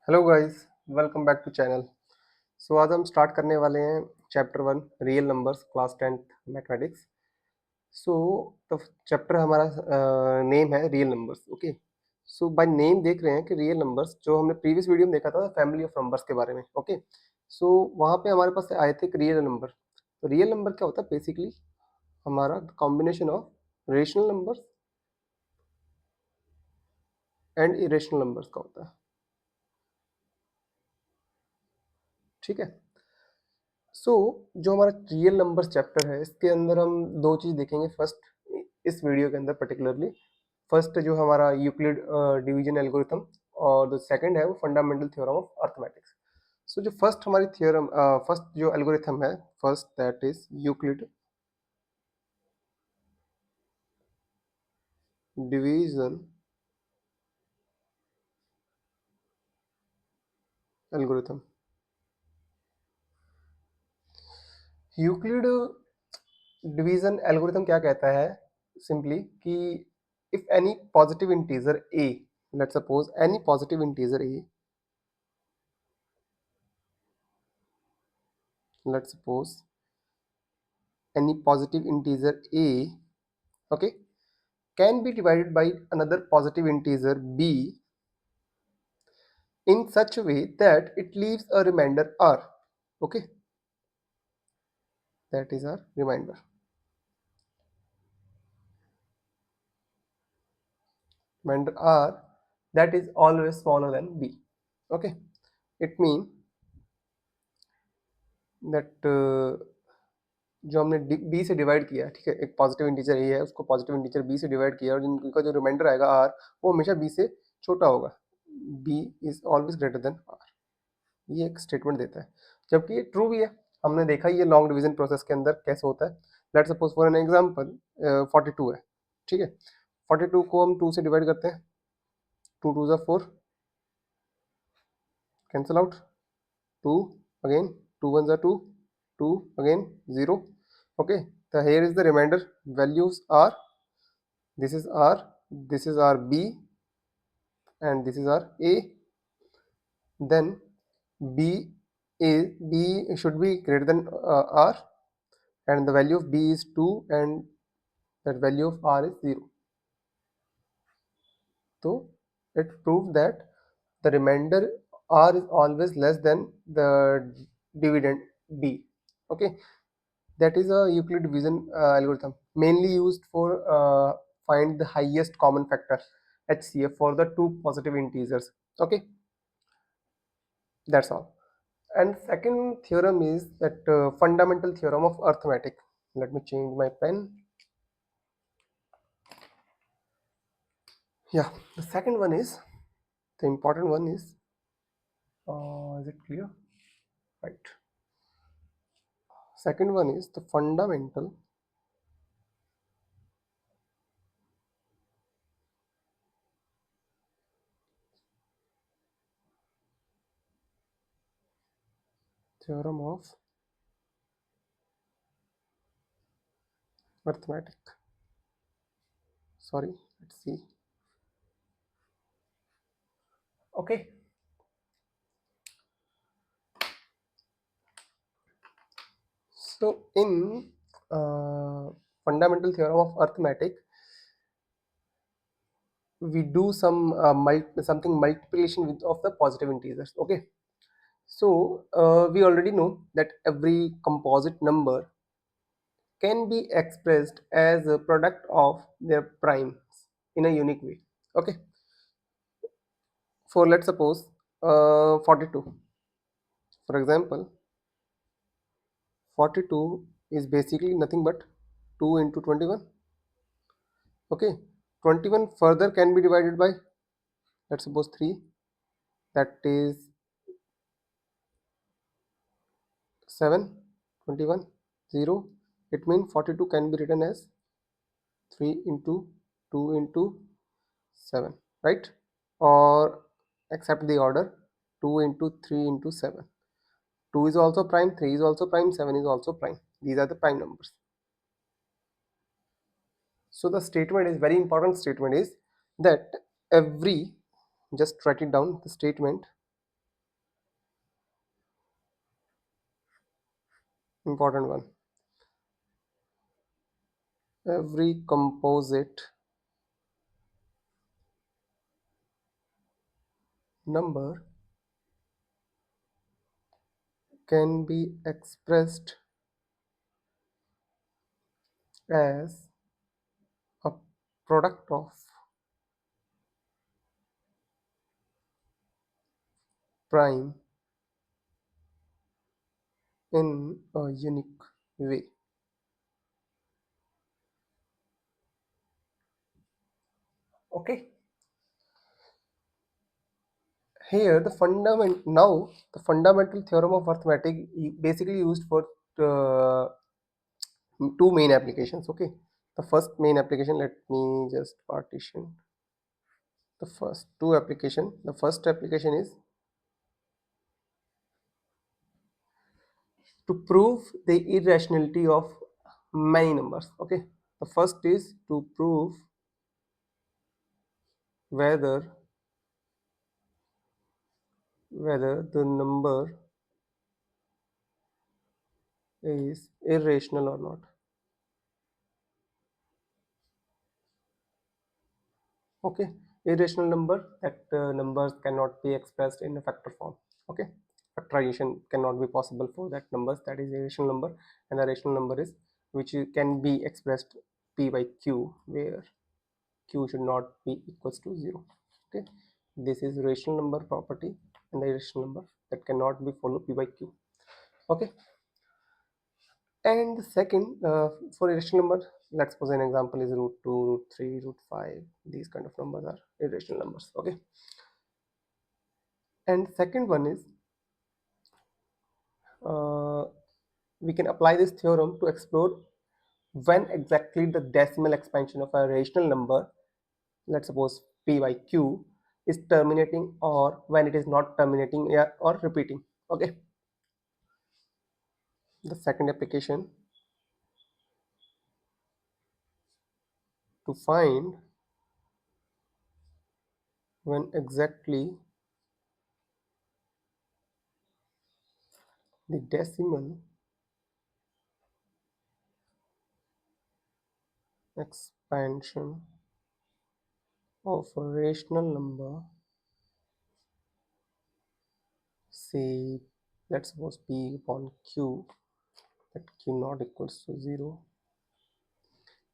Hello guys, welcome back to channel. So आज हम start करने वाले हैं chapter 1 real numbers class 10th mathematics. So तो चैप्टर हमारा नेम है real numbers. Okay, so by name देख रहे हैं कि रियल नंबर्स जो हमने प्रीवियस वीडियो में देखा था फैमिली ऑफ नंबर्स के बारे में। ओके, सो वहाँ पे हमारे पास आए थे रियल नंबर। तो रियल नंबर क्या होता है? बेसिकली हमारा combination of rational numbers and irrational numbers का होता है। ठीक है। सो जो हमारा रियल नंबर्स चैप्टर है इसके अंदर हम दो चीज देखेंगे। फर्स्ट, इस वीडियो के अंदर पर्टिकुलरली फर्स्ट जो हमारा यूक्लिड डिवीजन एल्गोरिथम, और जो सेकंड है वो फंडामेंटल थ्योरम ऑफ अर्थमेटिक्स। सो जो फर्स्ट हमारी थ्योरम, फर्स्ट जो एल्गोरिथम है, first that is Euclid division algorithm. Euclid division algorithm क्या कहता है? सिंपली कि if any positive integer a, let's suppose any positive integer a, let's suppose any positive integer a, okay, can be divided by another positive integer b in such a way that it leaves a remainder r. Okay, that is our remainder r that is always smaller than b. Okay, it means that जो हमने b से divide किया, ठीक है, एक positive integer a है, उसको positive integer b से डिवाइड किया और इनका जो रिमाइंडर आएगा r वो हमेशा b से छोटा होगा। b is always greater than r, ये एक स्टेटमेंट देता है, जबकि ये ट्रू भी है। हमने देखा ये लॉन्ग डिवीजन प्रोसेस के अंदर कैसे होता है। Let's suppose for an example 42 है, ठीक है। 42 को हम 2 से डिवाइड करते हैं, 2 2 ज़ा 4, कैंसल आउट, 2 अगेन, 2 1 ज़ा 2, 2 again 0। Okay, so here is the remainder values are, this is r, this is r b, and this is r a. Then b should be greater than r, and the value of b is 2, and that value of r is 0. So it proves that the remainder r is always less than the dividend b. Okay, that is a Euclid division algorithm mainly used for find the highest common factor HCF for the two positive integers. Okay, that's all. And second theorem is that fundamental theorem of arithmetic. Let me change my pen. Yeah, the second one is, the important one is it clear? Right. Second one is the fundamental theorem of arithmetic. Sorry, let's see. Okay. So in fundamental theorem of arithmetic, we do some something multiplication of the positive integers. Okay, so we already know that every composite number can be expressed as a product of their primes in a unique way. Okay, for let's suppose 42, for example. 42 is basically nothing but 2 into 21. Okay, 21 further can be divided by, let's suppose 3, that is 7. 21 0, it means 42 can be written as 3 into 2 into 7, right? Or accept the order 2 into 3 into 7. 2 is also prime, 3 is also prime, 7 is also prime. These are the prime numbers. So the statement is very important. Statement is that every, just write it down, the statement important one. Every composite number can be expressed as a product of prime in a unique way. Okay. Here the fundamental theorem of arithmetic basically used for uh, two main applications. Okay, the first main application, let me just partition the first two application. The first application is to prove the irrationality of many numbers. Okay, the first is to prove whether the number is irrational or not. Okay, irrational number, that numbers cannot be expressed in a factor form. Okay, factorization cannot be possible for that numbers, that is irrational number. And the rational number is which can be expressed p by q, where q should not be equals to 0. Okay, this is rational number property, and the irrational number that cannot be follow p by q. Okay, and the second, for irrational number, let's suppose an example is root 2, root 3, root 5. These kind of numbers are irrational numbers. Okay, and second one is uh, we can apply this theorem to explore when exactly the decimal expansion of a rational number, let's suppose p by q, is terminating, or when it is not terminating, yeah, or repeating. Okay, the second application, to find when exactly the decimal expansion of a rational number, say let's suppose p upon q, that q not equals to 0,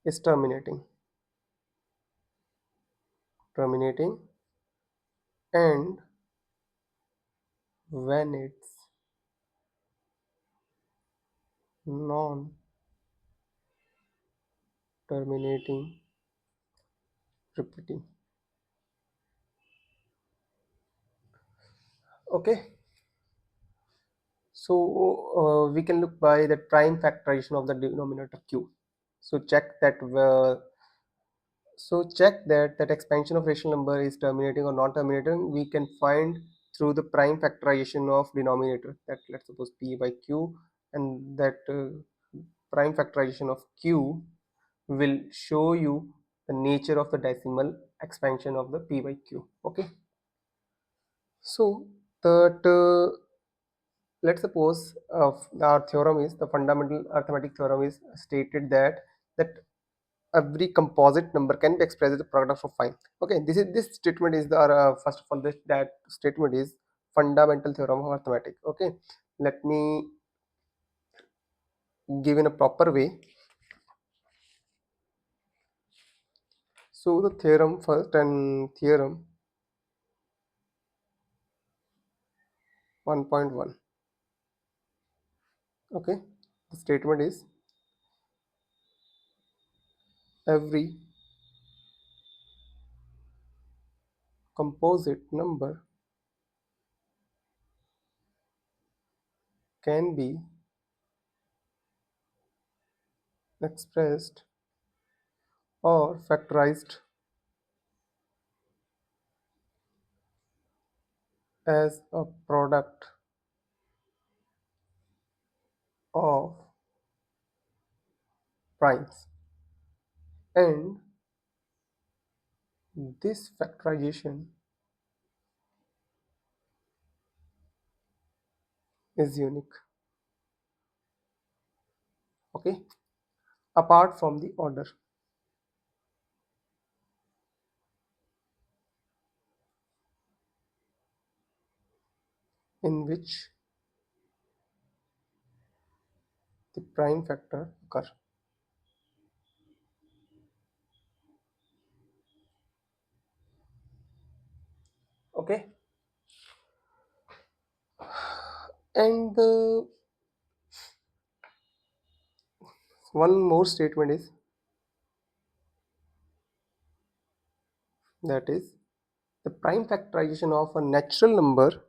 is terminating, and when it's non terminating, repeating. Okay, so we can look by the prime factorization of the denominator q. So check that that expansion of rational number is terminating or non-terminating. We can find through the prime factorization of denominator, that let's suppose p by q, and that prime factorization of q will show you the nature of the decimal expansion of the p by q. Okay, so that let's suppose our theorem is, the fundamental arithmetic theorem is stated that every composite number can be expressed as a product of five. Okay, this statement is the first of all, that statement is fundamental theorem of arithmetic. Okay, let me give in a proper way. So the theorem first, and theorem 1.1. Okay, the statement is every composite number can be expressed or factorized as a product of primes, and this factorization is unique. okay, apart from the order in which the prime factor occur. Okay, and the one more statement is, that is, the prime factorization of a natural number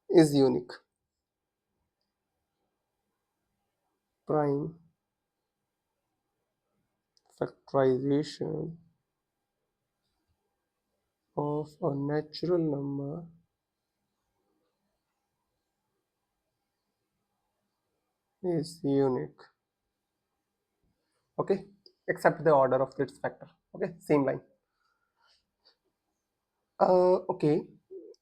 is unique. Prime factorization of a natural number is unique. Okay, except the order of its factor. Okay, same line. Okay,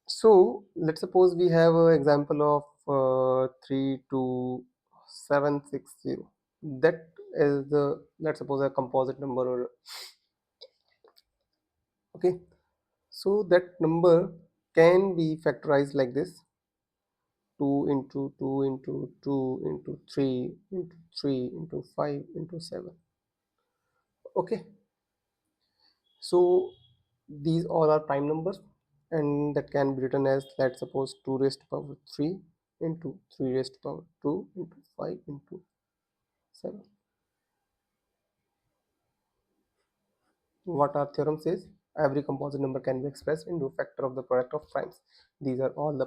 so let's suppose we have an example of 32760. That is the, let's suppose, a composite number, or okay, so that number can be factorized like this: 2 into 2 into 2 into 3 into 3 into 5 into 7. Okay, so these all are prime numbers, and that can be written as, let's suppose, 2 raised to power 3 into 3 raised to power 2 into 5 into 7. What our theorem says: every composite number can be expressed into a factor of the product of primes. These are all the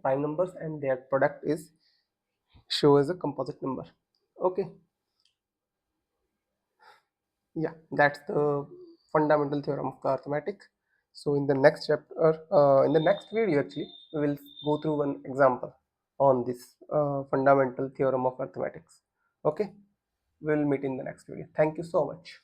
prime numbers, and their product is shown as a composite number. Okay, yeah, that's the fundamental theorem of the arithmetic. So in the next chapter, in the next video actually, we will go through one example on this fundamental theorem of arithmetics. Okay, we'll meet in the next video. Thank you so much.